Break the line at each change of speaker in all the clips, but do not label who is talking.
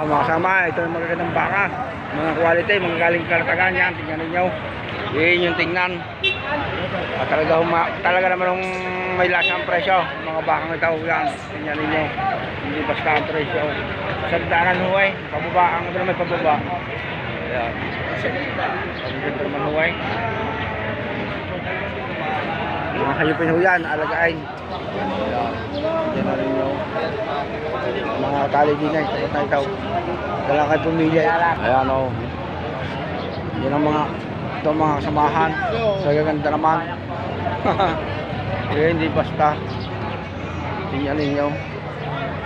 Mga kasama, ito yung magagandang baka. Mga quality, mga galing Kalatagan yan. Tingnan ninyo. Yun yung tingnan. At talaga naman yung may lasa ang presyo. Mga bakang ito yan. Tingnan ninyo. Hindi basta ang presyo. Sagdanan huway. Pababa. Ang ito naman pababa. Ayan. Ang ito naman huway. Mga hayupin ho yan. Alagain. Ayan. Yan na rin yung mga tali din ay tapos na ito. Dala kayo pumili. Ayan o. Yan ang mga kasamahan. Sa gaganda naman. Hindi basta. Tingnan ninyo.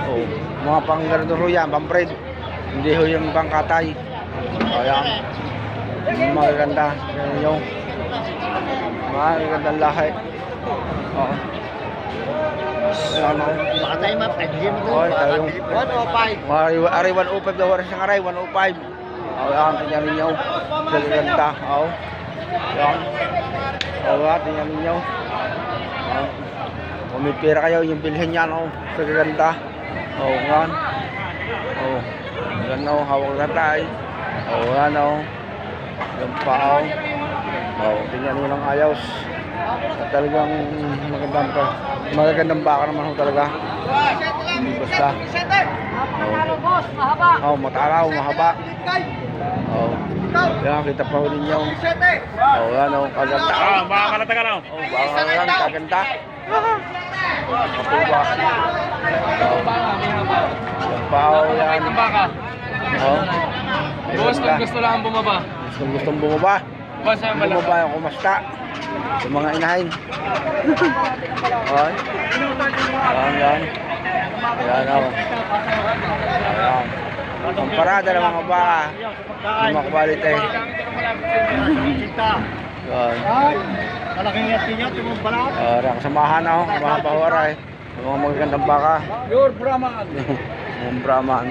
Oh, mga pangganador ho yan, pampred. Hindi ho yung pangkatay. Ayan. Magaganda. Tingnan ninyo. Magagandang lahi. Oo. Ayan o.
Baka tayo mapagdim doon.
Oy, tayong
105.
Ari 105 daw oras ng aray 105. Ayan, tingnan ninyo. Gaganda. Oh. Ayan. Ayan, tingnan ninyo. Ayan. Kung may pera kayo, yung bilhin yan, oh. Gaganda. Oh, yan. Oh. Yan, oh. Hawak na tayo. Oh, yan, oh. Yan pa, oh. Oh, tingnan nyo ng ayos. At talagang magagandang baka naman ho talaga. Hindi basta. Oh, mataraw, mahaba. Oh. Yan, kita pa ho ninyo. Oh, yan, oh. Kaganda.
Ah, mga Kalatagan na.
Oh, baka yan, kaganda. Kapuba. Oh. Yan pa ho, yan.
Ang baka.
Oh.
Boss, gusto lang bumaba.
Gustong bumaba.
Boss, ang malaki.
Bumaba yung kumasta. Yung mga inahin. Ayan. Ayan. Ayan o. Ayan. Ang parada ng mga baka. Yung mga quality. Ayan.
Malaking yatin niya, tumong balat.
Kasamahan na o. Mga pahora eh. Yung mga magagandang baka.
Your Brahman.
Yung Brahman.